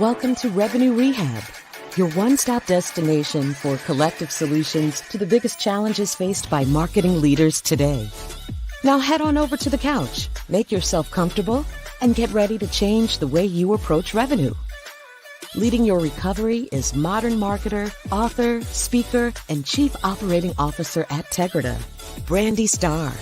Welcome to Revenue Rehab, your one-stop destination for collective solutions to the biggest challenges faced by marketing leaders today. Now head on over to the couch, make yourself comfortable, and get ready to change the way you approach revenue. Leading your recovery is modern marketer, author, speaker, and chief operating officer at Tegrita, Brandi Starr.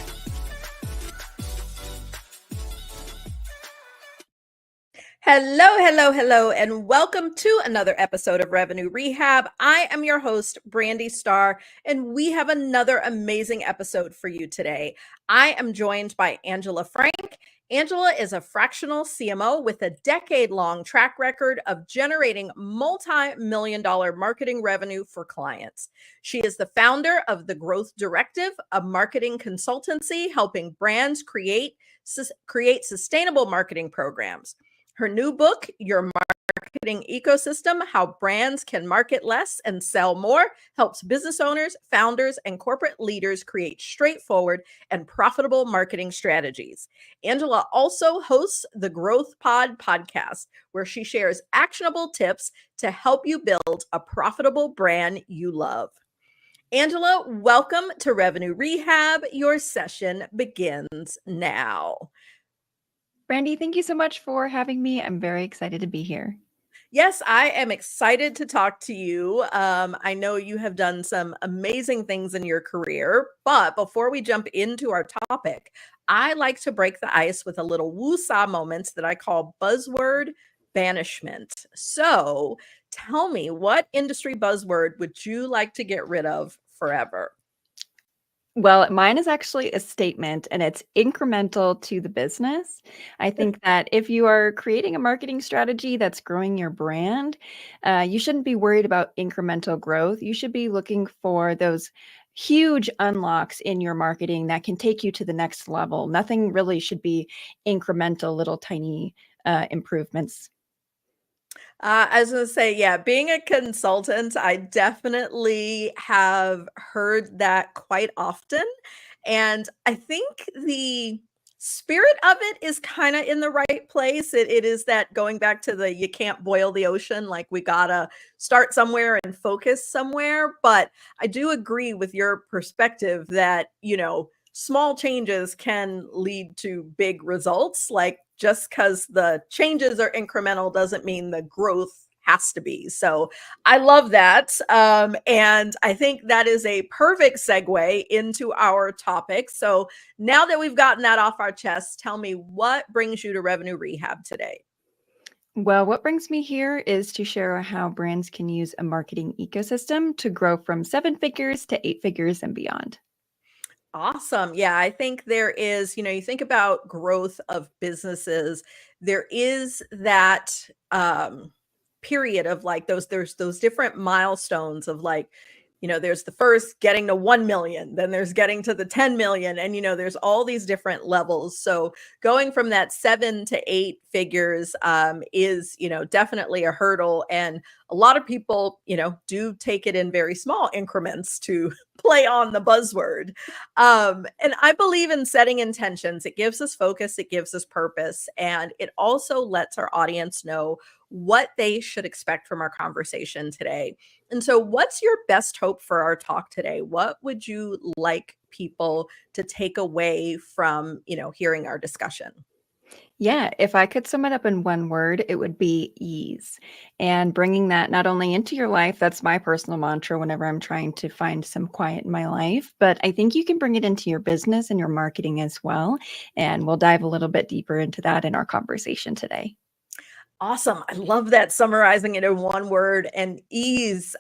Hello, and welcome to another episode of Revenue Rehab. I am your host, Brandi Starr, and we have another amazing episode for you today. I am joined by Angela Frank. Angela is a fractional CMO with a decade-long track record of generating multi-million-dollar marketing revenue for clients. She is the founder of the Growth Directive, a marketing consultancy helping brands create sustainable marketing programs. Her new book, Your Marketing Ecosystem, How Brands Can Market Less and Sell More, helps business owners, founders, and corporate leaders create straightforward and profitable marketing strategies. Angela also hosts the Growth Pod podcast, where she shares actionable tips to help you build a profitable brand you love. Angela, welcome to Revenue Rehab. Your session begins now. Brandi, thank you so much for having me. I'm very excited to be here. Yes, I am excited to talk to you. I know you have done some amazing things in your career, but before we jump into our topic, I like to break the ice with a little woo-saw moments that I call buzzword banishment. So tell me, what industry buzzword would you like to get rid of forever? Well, mine is actually a statement, and it's incremental to the business. I think that if you are creating a marketing strategy that's growing your brand, you shouldn't be worried about incremental growth. You should be looking for those huge unlocks in your marketing that can take you to the next level. Nothing really should be incremental, little tiny improvements. I was going to say, yeah, being a consultant, I definitely have heard that quite often. And I think the spirit of it is kind of in the right place. It is that going back to the you can't boil the ocean, like we got to start somewhere and focus somewhere. But I do agree with your perspective that, small changes can lead to big results. Like, just because the changes are incremental doesn't mean the growth has to be. So I love that. And I think that is a perfect segue into our topic. So now that we've gotten that off our chest, tell me, what brings you to Revenue Rehab today? Well, what brings me here is to share how brands can use a marketing ecosystem to grow from 7 figures to 8 figures and beyond. Awesome. Yeah, I think there is, you think about growth of businesses, there is that period of like there's those different milestones of like, there's the first getting to 1 million, then there's getting to the 10 million, and there's all these different levels. So going from that 7 to 8 figures is, definitely a hurdle. And a lot of people, do take it in very small increments to play on the buzzword. And I believe in setting intentions. It gives us focus, it gives us purpose, and it also lets our audience know what they should expect from our conversation today. And so, what's your best hope for our talk today? What would you like people to take away from, hearing our discussion? Yeah, if I could sum it up in one word, it would be ease. And bringing that not only into your life, that's my personal mantra whenever I'm trying to find some quiet in my life, but I think you can bring it into your business and your marketing as well. And we'll dive a little bit deeper into that in our conversation today. Awesome. I love that, summarizing it in one word, and ease.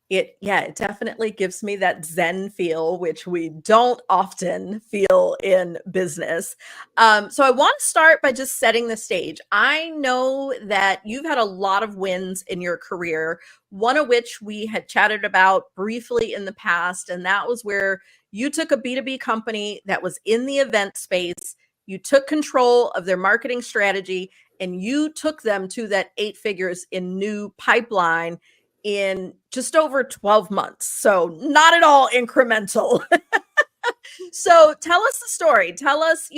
It definitely gives me that Zen feel, which we don't often feel in business. So I want to start by just setting the stage. I know that you've had a lot of wins in your career, one of which we had chatted about briefly in the past, and that was where you took a B2B company that was in the event space. You took control of their marketing strategy, and you took them to that 8 figures in new pipeline in just over 12 months. So not at all incremental. So tell us the story. Tell us,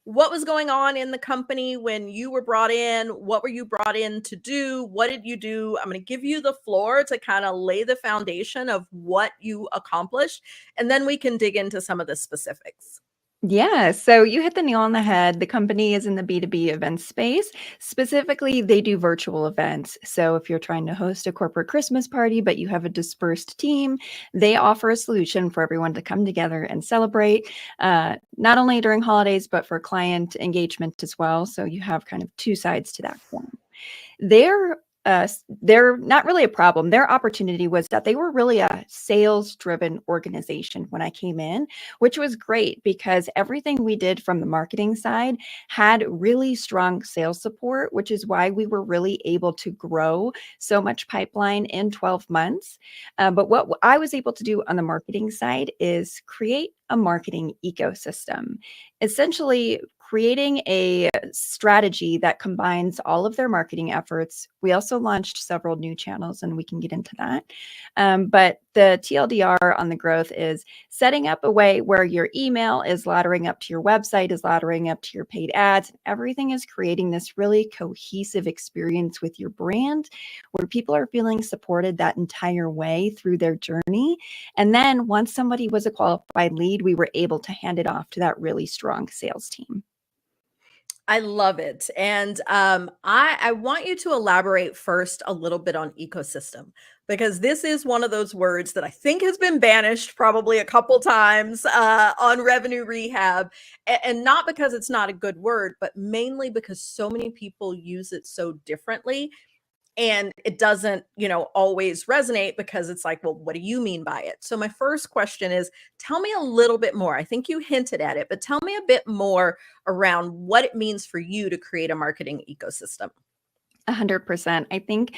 what was going on in the company when you were brought in? What were you brought in to do? What did you do? I'm going to give you the floor to kind of lay the foundation of what you accomplished, and then we can dig into some of the specifics. Yeah, so you hit the nail on the head. The company is in the B2B event space. Specifically, they do virtual events. So if you're trying to host a corporate Christmas party, but you have a dispersed team, they offer a solution for everyone to come together and celebrate, not only during holidays, but for client engagement as well. So you have kind of two sides to that coin. They're they're not really a problem. Their opportunity was that they were really a sales-driven organization when I came in, which was great because everything we did from the marketing side had really strong sales support, which is why we were really able to grow so much pipeline in 12 months. But what I was able to do on the marketing side is create a marketing ecosystem, essentially creating a strategy that combines all of their marketing efforts. We also launched several new channels, and we can get into that. But the TLDR on the growth is setting up a way where your email is laddering up to your website, is laddering up to your paid ads. Everything is creating this really cohesive experience with your brand where people are feeling supported that entire way through their journey. And then once somebody was a qualified lead, we were able to hand it off to that really strong sales team. I love it. And I want you to elaborate first a little bit on ecosystem, because this is one of those words that I think has been banished probably a couple times on Revenue Rehab. And not because it's not a good word, but mainly because so many people use it so differently. And it doesn't, always resonate because it's like, well, what do you mean by it? So my first question is, tell me a little bit more. I think you hinted at it, but tell me a bit more around what it means for you to create a marketing ecosystem. 100%. I think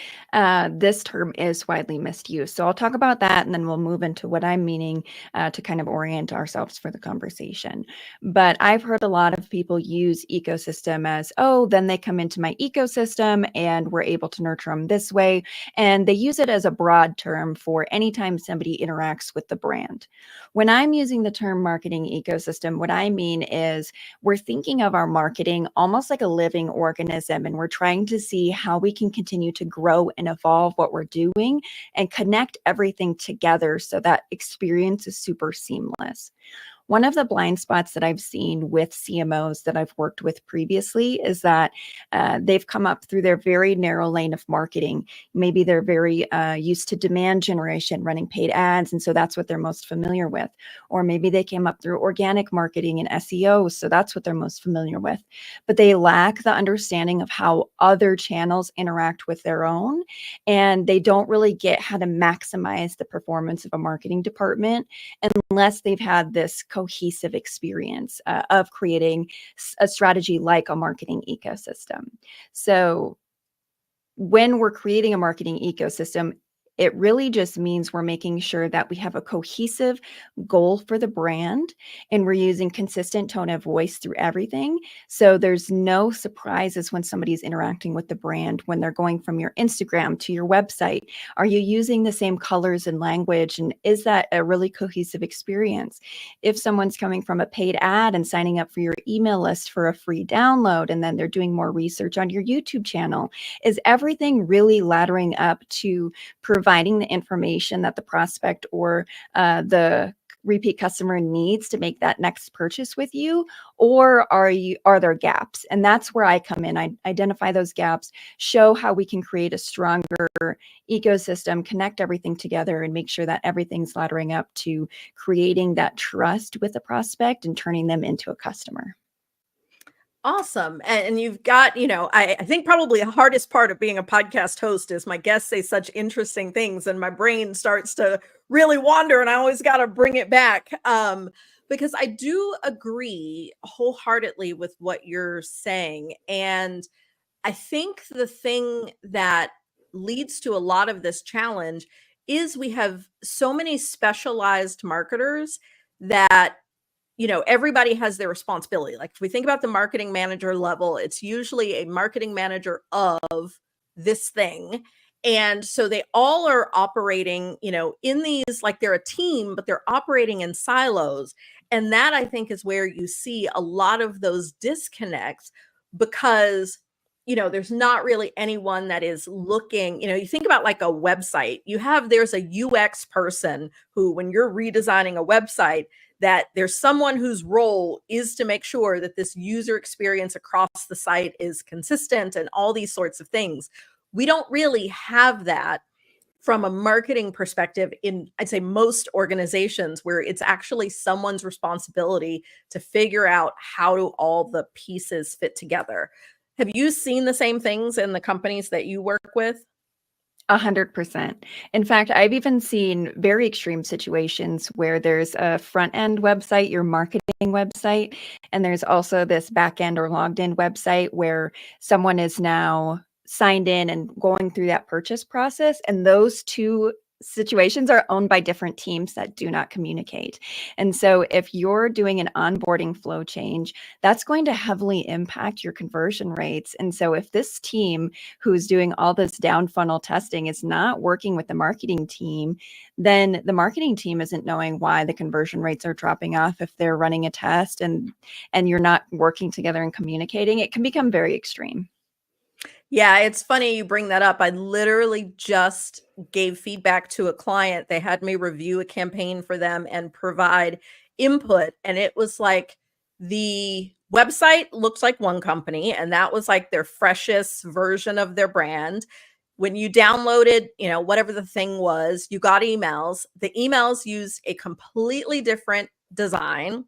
this term is widely misused. So I'll talk about that and then we'll move into what I'm meaning to kind of orient ourselves for the conversation. But I've heard a lot of people use ecosystem as, oh, then they come into my ecosystem and we're able to nurture them this way. And they use it as a broad term for anytime somebody interacts with the brand. When I'm using the term marketing ecosystem, what I mean is we're thinking of our marketing almost like a living organism, and we're trying to see how we can continue to grow and evolve what we're doing and connect everything together so that experience is super seamless. One of the blind spots that I've seen with CMOs that I've worked with previously is that they've come up through their very narrow lane of marketing. Maybe they're very used to demand generation, running paid ads, and so that's what they're most familiar with. Or maybe they came up through organic marketing and SEO, so that's what they're most familiar with. But they lack the understanding of how other channels interact with their own, and they don't really get how to maximize the performance of a marketing department unless they've had this cohesive experience of creating a strategy like a marketing ecosystem. So when we're creating a marketing ecosystem, it really just means we're making sure that we have a cohesive goal for the brand and we're using consistent tone of voice through everything. So there's no surprises when somebody's interacting with the brand, when they're going from your Instagram to your website. Are you using the same colors and language? And is that a really cohesive experience? If someone's coming from a paid ad and signing up for your email list for a free download, and then they're doing more research on your YouTube channel, is everything really laddering up to providing the information that the prospect or the repeat customer needs to make that next purchase with you? Or are there gaps? And that's where I come in. I identify those gaps, show how we can create a stronger ecosystem, connect everything together, and make sure that everything's laddering up to creating that trust with the prospect and turning them into a customer. Awesome. And you've got, I think probably the hardest part of being a podcast host is my guests say such interesting things and my brain starts to really wander and I always got to bring it back. Because I do agree wholeheartedly with what you're saying. And I think the thing that leads to a lot of this challenge is we have so many specialized marketers that everybody has their responsibility. Like if we think about the marketing manager level, it's usually a marketing manager of this thing. And so they all are operating, in these, like they're a team, but they're operating in silos. And that, I think, is where you see a lot of those disconnects because, there's not really anyone that is looking, you think about like a website, there's a UX person who, when you're redesigning a website, that there's someone whose role is to make sure that this user experience across the site is consistent and all these sorts of things. We don't really have that from a marketing perspective in, I'd say, most organizations, where it's actually someone's responsibility to figure out how do all the pieces fit together. Have you seen the same things in the companies that you work with? 100%. In fact, I've even seen very extreme situations where there's a front end website, your marketing website, and there's also this back end or logged in website where someone is now signed in and going through that purchase process. And those two situations are owned by different teams that do not communicate. And so if you're doing an onboarding flow change, that's going to heavily impact your conversion rates. And so if this team who's doing all this down funnel testing is not working with the marketing team, then the marketing team isn't knowing why the conversion rates are dropping off. If they're running a test and you're not working together and communicating, it can become very extreme. Yeah, it's funny you bring that up. I literally just gave feedback to a client. They had me review a campaign for them and provide input. And it was like the website looks like one company, and that was like their freshest version of their brand. When you downloaded, whatever the thing was, you got emails. The emails used a completely different design.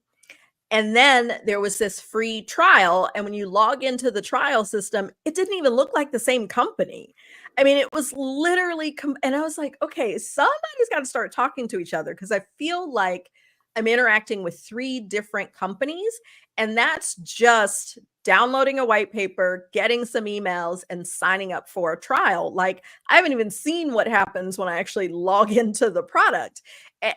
And then there was this free trial. And when you log into the trial system, it didn't even look like the same company. I mean, it was literally, and I was like, okay, somebody's got to start talking to each other, because I feel like I'm interacting with three different companies. And that's just downloading a white paper, getting some emails, and signing up for a trial. Like, I haven't even seen what happens when I actually log into the product.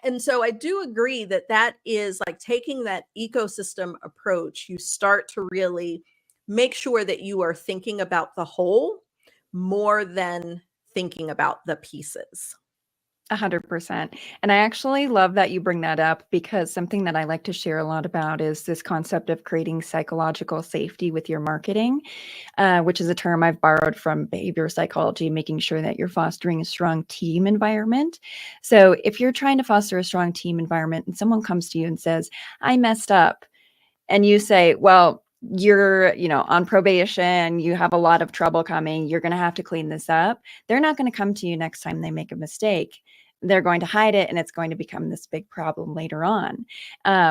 And so I do agree that that is like taking that ecosystem approach. You start to really make sure that you are thinking about the whole more than thinking about the pieces. 100%. And I actually love that you bring that up, because something that I like to share a lot about is this concept of creating psychological safety with your marketing, which is a term I've borrowed from behavioral psychology, making sure that you're fostering a strong team environment. So if you're trying to foster a strong team environment and someone comes to you and says, I messed up, and you say, well, you're, on probation, you have a lot of trouble coming, you're going to have to clean this up. They're not going to come to you next time they make a mistake. They're going to hide it, and it's going to become this big problem later on.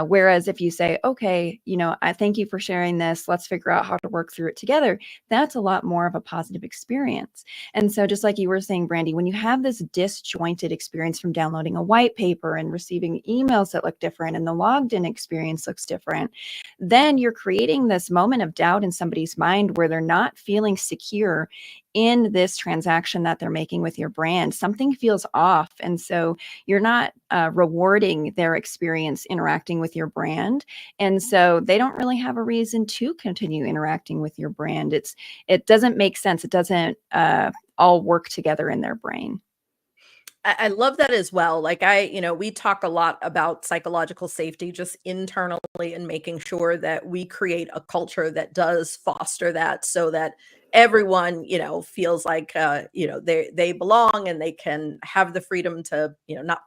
Whereas if you say, okay, I thank you for sharing this, let's figure out how to work through it together, that's a lot more of a positive experience. And so just like you were saying, Brandi, when you have this disjointed experience from downloading a white paper and receiving emails that look different, and the logged in experience looks different, then you're creating this moment of doubt in somebody's mind where they're not feeling secure in this transaction that they're making with your brand. Something feels off. And so you're not rewarding their experience interacting with your brand. And so they don't really have a reason to continue interacting with your brand. It doesn't make sense. It doesn't all work together in their brain. I love that as well. Like we talk a lot about psychological safety just internally, and making sure that we create a culture that does foster that, so that everyone, feels like, they belong, and they can have the freedom to, not,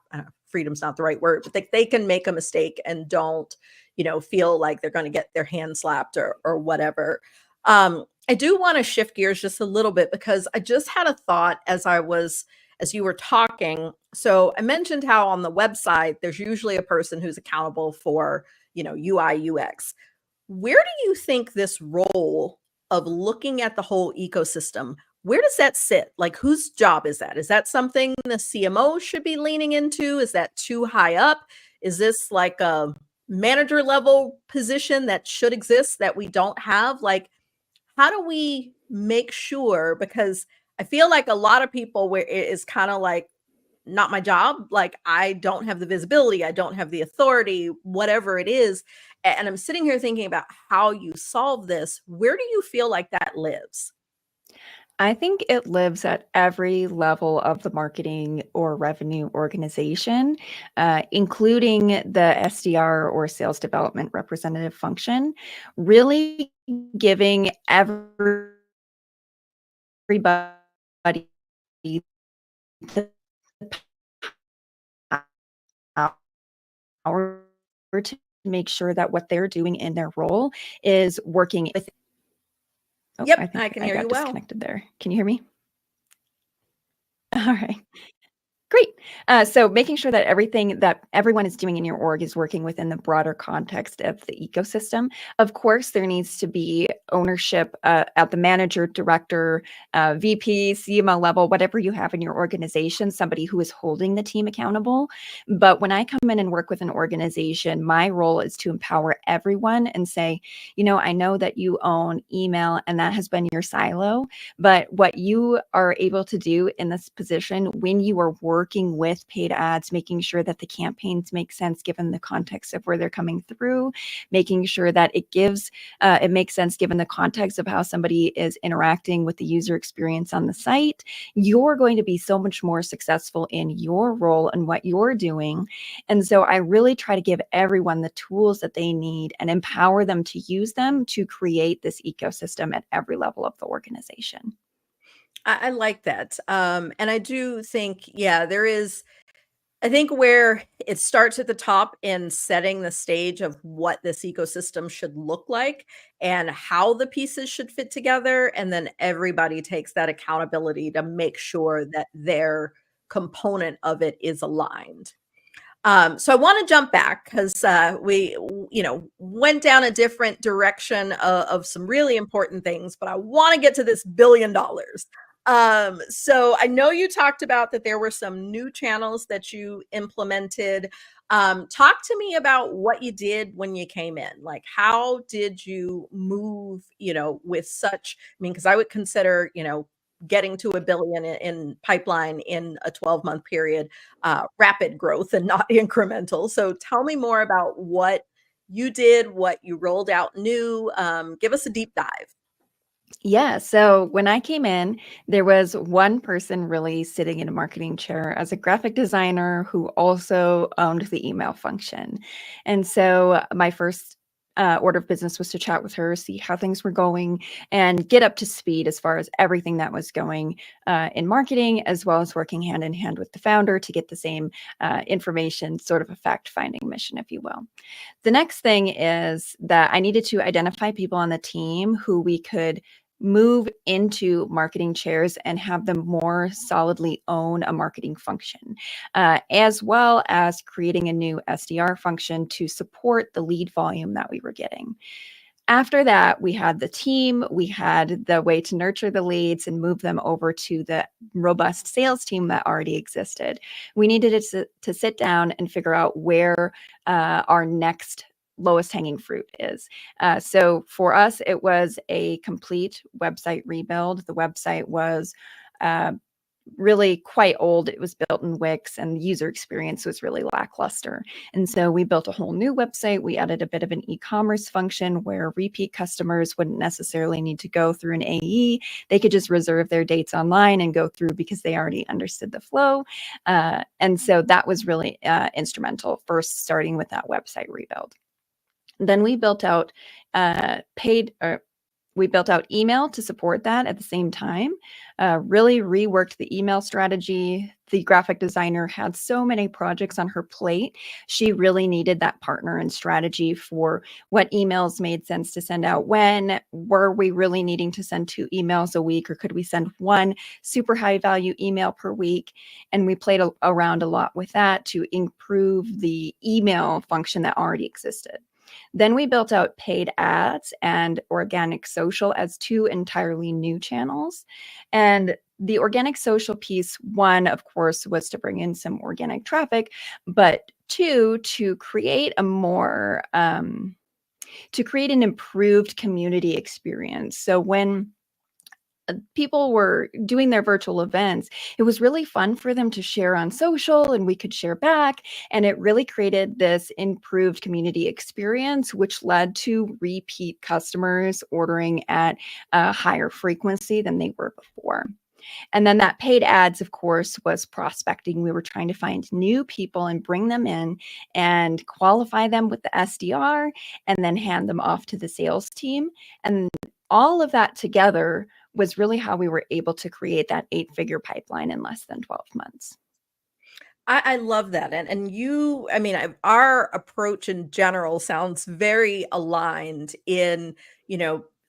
freedom's not the right word, but they can make a mistake and don't, feel like they're going to get their hand slapped or whatever. I do want to shift gears just a little bit, because I just had a thought as you were talking. So I mentioned how on the website, there's usually a person who's accountable for, UI, UX. Where do you think this role of looking at the whole ecosystem, where does that sit? Like, whose job is that? Is that something the CMO should be leaning into? Is that too high up? Is this like a manager level position that should exist that we don't have? Like, how do we make sure? Because I feel like a lot of people, where it is kind of like, not my job. Like, I don't have the visibility, I don't have the authority, whatever it is. And I'm sitting here thinking about how you solve this. Where do you feel like that lives? I think it lives at every level of the marketing or revenue organization, including the SDR or sales development representative function, really giving everybody the power to make sure that what they're doing in their role is working with. Oh, I Yep, I think can I hear you got well. disconnected there. Can you hear me? All right. Great. So making sure that everything that everyone is doing in your org is working within the broader context of the ecosystem. Of course, there needs to be ownership at the manager, director, VP, CMO level, whatever you have in your organization, somebody who is holding the team accountable. But when I come in and work with an organization, my role is to empower everyone and say, I know that you own email and that has been your silo, but what you are able to do in this position when you are working with paid ads, making sure that the campaigns make sense given the context of where they're coming through, making sure that it makes sense given the context of how somebody is interacting with the user experience on the site, you're going to be so much more successful in your role and what you're doing. And so I really try to give everyone the tools that they need and empower them to use them to create this ecosystem at every level of the organization. I like that. And I do think, yeah, I think where it starts at the top in setting the stage of what this ecosystem should look like and how the pieces should fit together. And then everybody takes that accountability to make sure that their component of it is aligned. So I want to jump back because went down a different direction of some really important things, but I want to get to this $1 billion. So I know you talked about that there were some new channels that you implemented. Talk to me about what you did when you came in. Like, how did you move, with such, I mean, because I would consider, getting to a billion in pipeline in a 12-month period rapid growth and not incremental. So tell me more about what you did, what you rolled out new. Give us a deep dive. Yeah. So when I came in, there was one person really sitting in a marketing chair as a graphic designer who also owned the email function. And so my first order of business was to chat with her, see how things were going, and get up to speed as far as everything that was going in marketing, as well as working hand in hand with the founder to get the same information, sort of a fact finding mission, if you will. The next thing is that I needed to identify people on the team who we could move into marketing chairs and have them more solidly own a marketing function, as well as creating a new SDR function to support the lead volume that we were getting. After that, we had the team, we had the way to nurture the leads and move them over to the robust sales team that already existed. We needed to sit down and figure out where our next lowest hanging fruit is. So for us, it was a complete website rebuild. The website was uh, really quite old. It was built in Wix and the user experience was really lackluster. And so we built a whole new website. We added a bit of an e-commerce function where repeat customers wouldn't necessarily need to go through an AE. They could just reserve their dates online and go through because they already understood the flow. And so that was really instrumental, first starting with that website rebuild. Then we built out we built out email to support that at the same time, really reworked the email strategy. The graphic designer had so many projects on her plate. She really needed that partner and strategy for what emails made sense to send out when. Were we really needing to send 2 emails a week, or could we send one super high value email per week? And we played around a lot with that to improve the email function that already existed. Then we built out paid ads and organic social as 2 entirely new channels. And the organic social piece, one, of course, was to bring in some organic traffic, but 2, to create to create an improved community experience. So when people were doing their virtual events, it was really fun for them to share on social, and we could share back. And it really created this improved community experience, which led to repeat customers ordering at a higher frequency than they were before. And then that paid ads, of course, was prospecting. We were trying to find new people and bring them in and qualify them with the SDR and then hand them off to the sales team. And all of that together was really how we were able to create that 8-figure pipeline in less than 12 months. I love that. And you, I mean, our approach in general sounds very aligned in,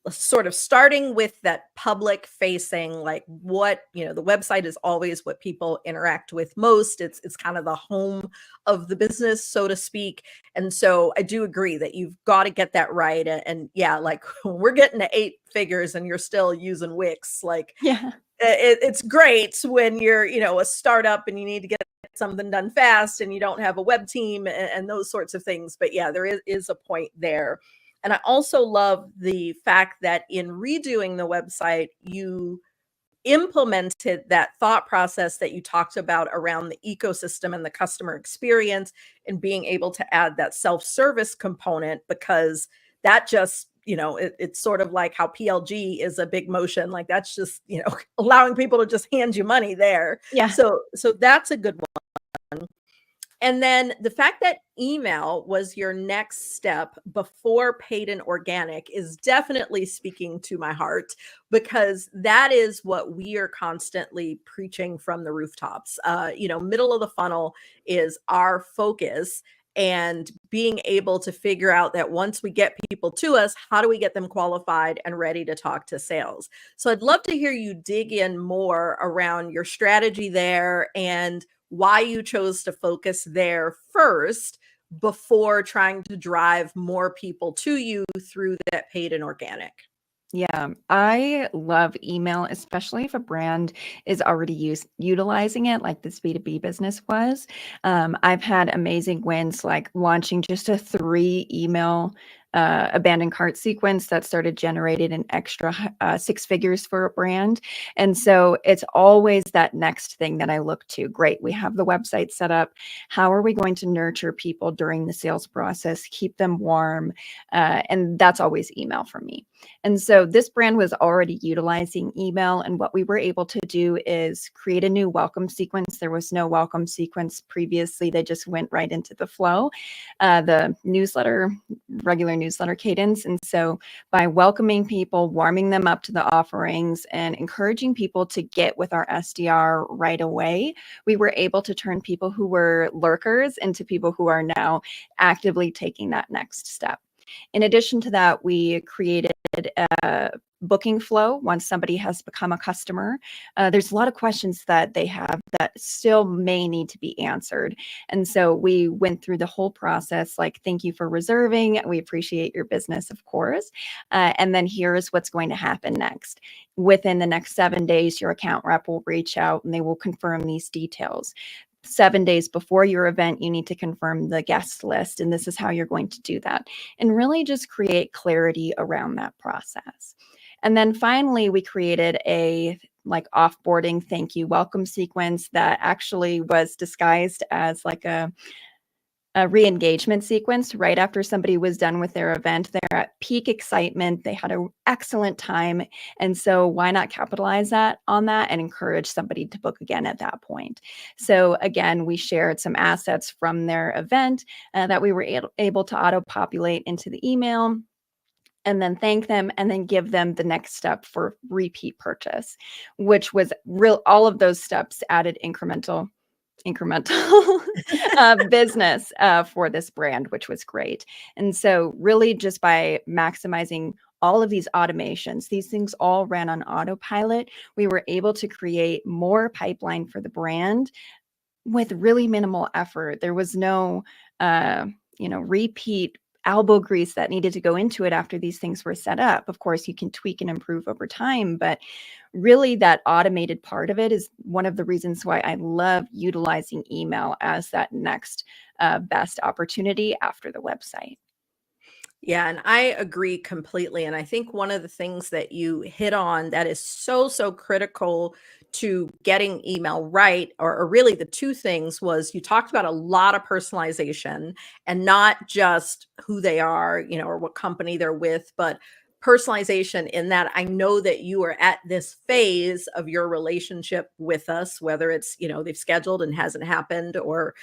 sort of starting with that public facing, like what, the website is always what people interact with most. It's kind of the home of the business, so to speak. And so I do agree that you've got to get that right. And yeah, like when we're getting to 8 figures and you're still using Wix, like Yeah. it's great when you're, a startup and you need to get something done fast and you don't have a web team and those sorts of things. But yeah, there is a point there. And I also love the fact that in redoing the website, you implemented that thought process that you talked about around the ecosystem and the customer experience and being able to add that self-service component, because that just, it's sort of like how PLG is a big motion. Like that's just, allowing people to just hand you money there. Yeah. So that's a good one. And then the fact that email was your next step before paid and organic is definitely speaking to my heart, because that is what we are constantly preaching from the rooftops. Middle of the funnel is our focus, and being able to figure out that once we get people to us, how do we get them qualified and ready to talk to sales? So I'd love to hear you dig in more around your strategy there and why you chose to focus there first before trying to drive more people to you through that paid and organic. Yeah, I love email, especially if a brand is already utilizing it, like this B2B business was. I've had amazing wins, like launching just a 3 email abandoned cart sequence that started generating an extra 6 figures for a brand. And so it's always that next thing that I look to. Great, we have the website set up. How are we going to nurture people during the sales process, keep them warm? And that's always email for me. And so this brand was already utilizing email. And what we were able to do is create a new welcome sequence. There was no welcome sequence previously. They just went right into the flow, the regular newsletter cadence. And so by welcoming people, warming them up to the offerings, and encouraging people to get with our SDR right away, we were able to turn people who were lurkers into people who are now actively taking that next step. In addition to that, we created a booking flow once somebody has become a customer. There's a lot of questions that they have that still may need to be answered. And so we went through the whole process, like, thank you for reserving. We appreciate your business, of course. And then here's what's going to happen next. Within the next 7 days, your account rep will reach out and they will confirm these details. 7 days before your event, you need to confirm the guest list, and this is how you're going to do that, and really just create clarity around that process. And then finally, we created a offboarding thank you welcome sequence that actually was disguised as like a re-engagement sequence right after somebody was done with their event. They're at peak excitement. They had an excellent time. And so why not capitalize on that and encourage somebody to book again at that point? So again, we shared some assets from their event that we were able to auto-populate into the email, and then thank them, and then give them the next step for repeat purchase, which was all of those steps added incremental business for this brand, which was great. And so really just by maximizing all of these automations, these things all ran on autopilot, we were able to create more pipeline for the brand with really minimal effort. There was no, repeat elbow grease that needed to go into it after these things were set up. Of course, you can tweak and improve over time, but really that automated part of it is one of the reasons why I love utilizing email as that next best opportunity after the website. Yeah, and I agree completely. And I think one of the things that you hit on that is so critical to getting email right, or really the two things, was you talked about a lot of personalization and not just who they are, or what company they're with, but personalization in that I know that you are at this phase of your relationship with us, whether it's, they've scheduled and hasn't happened, or,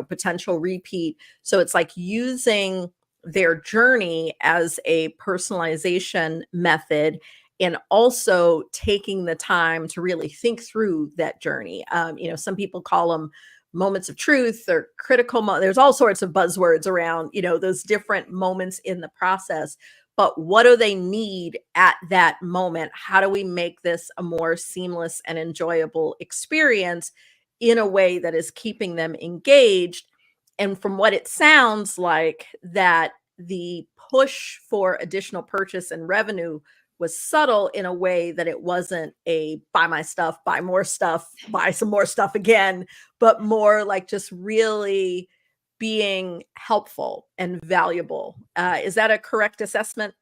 potential repeat. So it's like using their journey as a personalization method, and also taking the time to really think through that journey. Some people call them moments of truth or there's all sorts of buzzwords around, those different moments in the process. But what do they need at that moment? How do we make this a more seamless and enjoyable experience in a way that is keeping them engaged? And from what it sounds like, that the push for additional purchase and revenue was subtle in a way that it wasn't a buy my stuff, buy more stuff, buy some more stuff again, but more like just really being helpful and valuable. Is that a correct assessment?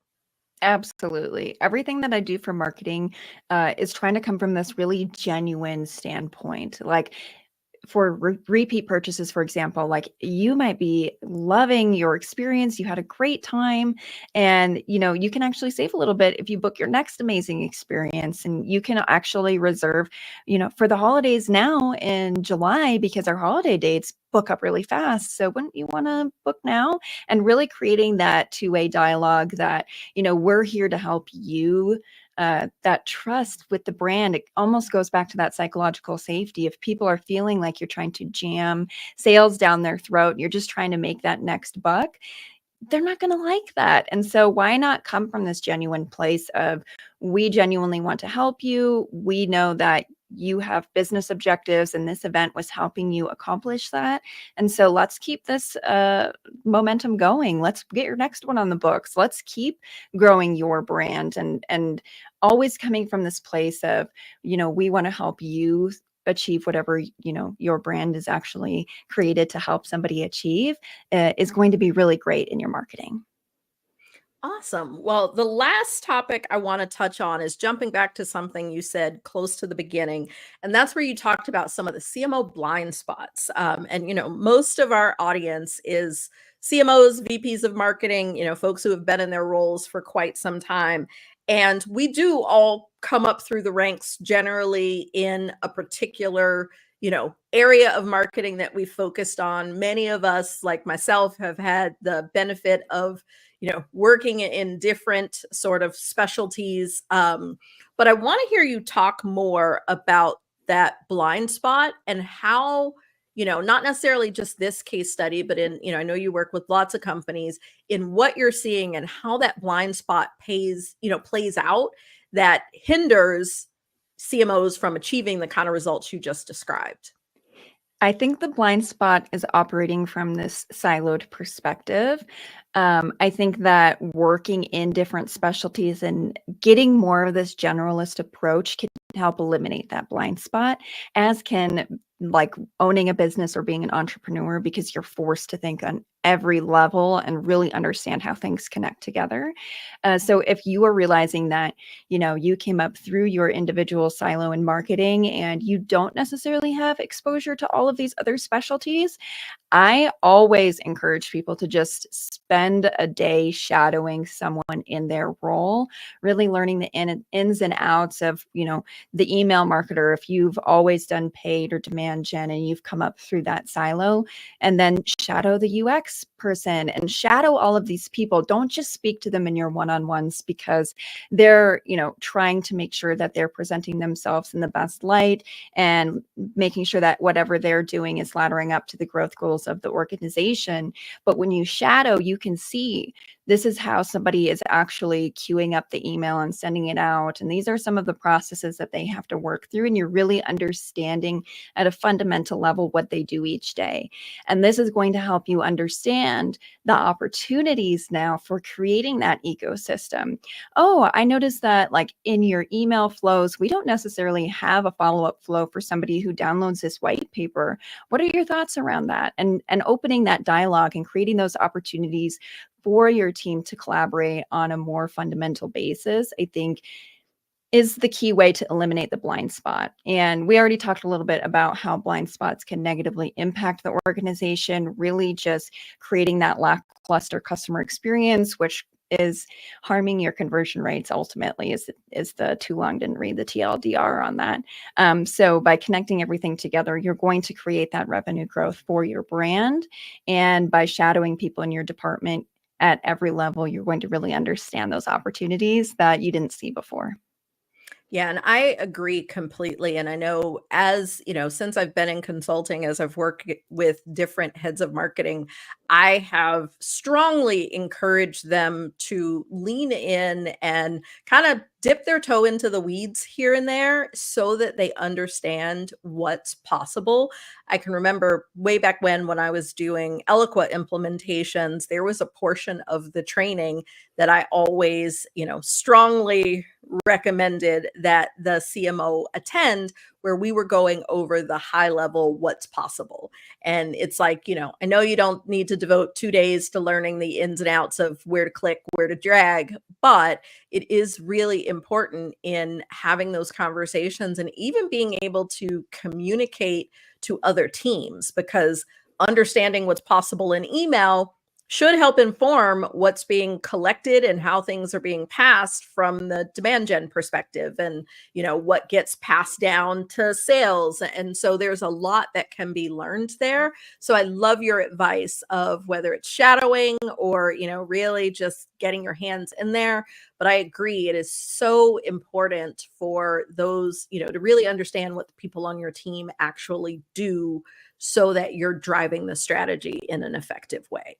Absolutely. Everything that I do for marketing is trying to come from this really genuine standpoint. Like, for repeat purchases, for example, like, you might be loving your experience, you had a great time, and you can actually save a little bit if you book your next amazing experience. And you can actually reserve, for the holidays now in July, because our holiday dates book up really fast. So wouldn't you want to book now? And really creating that two-way dialogue that, we're here to help you. That trust with the brand, it almost goes back to that psychological safety. If people are feeling like you're trying to jam sales down their throat, and you're just trying to make that next buck, they're not going to like that. And so why not come from this genuine place of, we genuinely want to help you. We know that you have business objectives, and this event was helping you accomplish that. And so let's keep this momentum going. Let's get your next one on the books. Let's keep growing your brand, and always coming from this place of, we want to help you achieve whatever your brand is actually created to help somebody achieve, is going to be really great in your marketing. Awesome. Well, the last topic I want to touch on is jumping back to something you said close to the beginning. And that's where you talked about some of the CMO blind spots. And, most of our audience is CMOs, VPs of marketing, folks who have been in their roles for quite some time. And we do all come up through the ranks generally in a particular, area of marketing that we focused on. Many of us, like myself, have had the benefit of working in different sort of specialties. But I want to hear you talk more about that blind spot and how, not necessarily just this case study, but in, I know you work with lots of companies, in what you're seeing and how that blind spot plays out, that hinders CMOs from achieving the kind of results you just described. I think the blind spot is operating from this siloed perspective. I think that working in different specialties and getting more of this generalist approach can help eliminate that blind spot, as can, like, owning a business or being an entrepreneur, because you're forced to think on every level and really understand how things connect together. So if you are realizing that, you came up through your individual silo in marketing, and you don't necessarily have exposure to all of these other specialties, I always encourage people to just spend a day shadowing someone in their role, really learning the ins and outs of, the email marketer, if you've always done paid or demand gen and you've come up through that silo, and then shadow the UX person and shadow all of these people. Don't just speak to them in your one-on-ones because they're, trying to make sure that they're presenting themselves in the best light and making sure that whatever they're doing is laddering up to the growth goals of the organization. But when you shadow, you can see this is how somebody is actually queuing up the email and sending it out. And these are some of the processes that they have to work through. And you're really understanding at a fundamental level what they do each day. And this is going to help you understand the opportunities now for creating that ecosystem. Oh, I noticed that, like, in your email flows, we don't necessarily have a follow-up flow for somebody who downloads this white paper. What are your thoughts around that? And opening that dialogue and creating those opportunities for your team to collaborate on a more fundamental basis, I think is the key way to eliminate the blind spot. And we already talked a little bit about how blind spots can negatively impact the organization, really just creating that lackluster customer experience, which is harming your conversion rates ultimately is the too long didn't read the TLDR on that. So by connecting everything together, you're going to create that revenue growth for your brand. And by shadowing people in your department at every level, you're going to really understand those opportunities that you didn't see before. Yeah, and I agree completely. And I know, as you know, since I've been in consulting, as I've worked with different heads of marketing, I have strongly encouraged them to lean in and kind of dip their toe into the weeds here and there so that they understand what's possible. I can remember way back when I was doing Eloqua implementations, there was a portion of the training that I always, strongly recommended that the CMO attend, where we were going over the high level what's possible. And it's like, I know you don't need to devote 2 days to learning the ins and outs of where to click, where to drag, but it is really important in having those conversations and even being able to communicate to other teams, because understanding what's possible in email should help inform what's being collected and how things are being passed from the demand gen perspective, and what gets passed down to sales. And so there's a lot that can be learned there. So I love your advice of whether it's shadowing or really just getting your hands in there. But I agree, it is so important for those to really understand what the people on your team actually do so that you're driving the strategy in an effective way.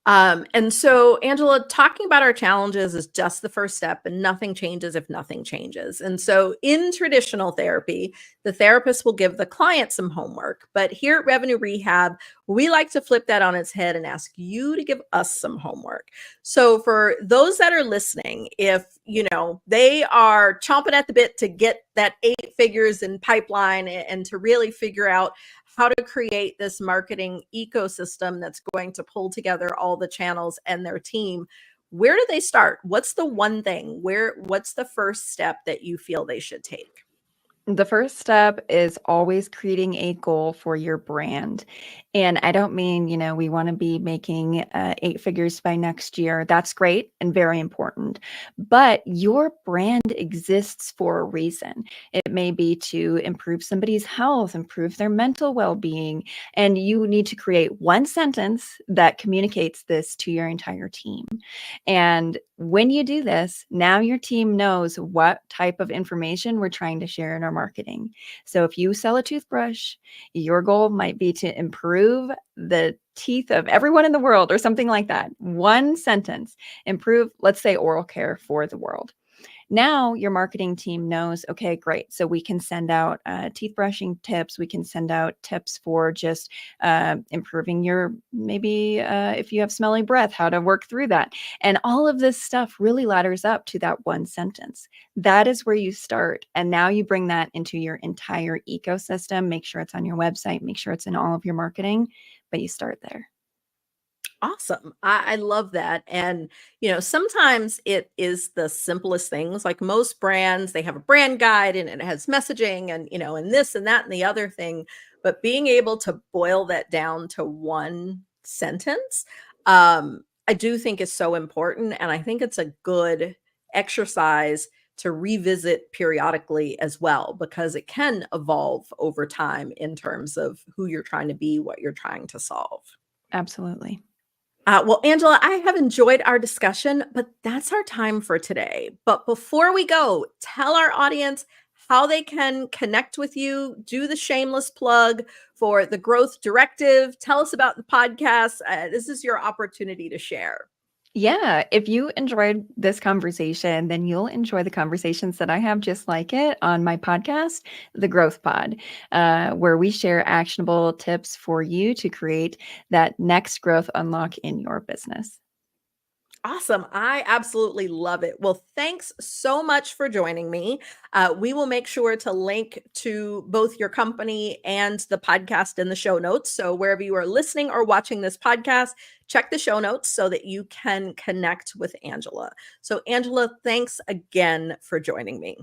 And so, Angela, talking about our challenges is just the first step, and nothing changes if nothing changes. And so, in traditional therapy, the therapist will give the client some homework. But here at Revenue Rehab, we like to flip that on its head and ask you to give us some homework. So, for those that are listening, if they are chomping at the bit to get that 8 figures in pipeline and to really figure out how to create this marketing ecosystem that's going to pull together all the channels and their team, where do they start? What's the one thing? What's the first step that you feel they should take? The first step is always creating a goal for your brand. And I don't mean, we want to be making 8 figures by next year. That's great and very important. But your brand exists for a reason. It may be to improve somebody's health, improve their mental well-being. And you need to create one sentence that communicates this to your entire team. And when you do this, now your team knows what type of information we're trying to share in our marketing. So if you sell a toothbrush, your goal might be to improve the teeth of everyone in the world or something like that. One sentence, improve, let's say, oral care for the world. Now your marketing team knows, okay, great. So we can send out teeth brushing tips. We can send out tips for just improving your, maybe if you have smelly breath, how to work through that. And all of this stuff really ladders up to that one sentence. That is where you start. And now you bring that into your entire ecosystem. Make sure it's on your website. Make sure it's in all of your marketing, but you start there. Awesome. I love that. And, sometimes it is the simplest things. Like most brands, they have a brand guide and it has messaging and this and that and the other thing. But being able to boil that down to one sentence, I do think is so important. And I think it's a good exercise to revisit periodically as well, because it can evolve over time in terms of who you're trying to be, what you're trying to solve. Absolutely. Well, Angela, I have enjoyed our discussion, but that's our time for today. But before we go, tell our audience how they can connect with you, do the shameless plug for the Growth Directive. Tell us about the podcast. This is your opportunity to share. Yeah, if you enjoyed this conversation, then you'll enjoy the conversations that I have just like it on my podcast, The Growth Pod, where we share actionable tips for you to create that next growth unlock in your business. Awesome. I absolutely love it. Well, thanks so much for joining me. We will make sure to link to both your company and the podcast in the show notes. So, wherever you are listening or watching this podcast, check the show notes so that you can connect with Angela. So, Angela, thanks again for joining me.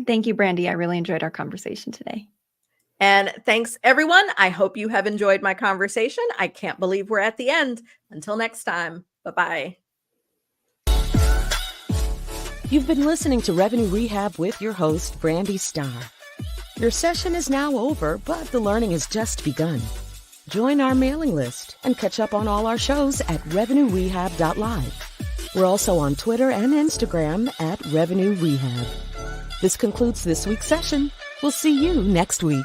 Thank you, Brandi. I really enjoyed our conversation today. And thanks, everyone. I hope you have enjoyed my conversation. I can't believe we're at the end. Until next time, bye-bye. You've been listening to Revenue Rehab with your host, Brandi Starr. Your session is now over, but the learning has just begun. Join our mailing list and catch up on all our shows at revenuerehab.live. We're also on Twitter and Instagram at Revenue Rehab. This concludes this week's session. We'll see you next week.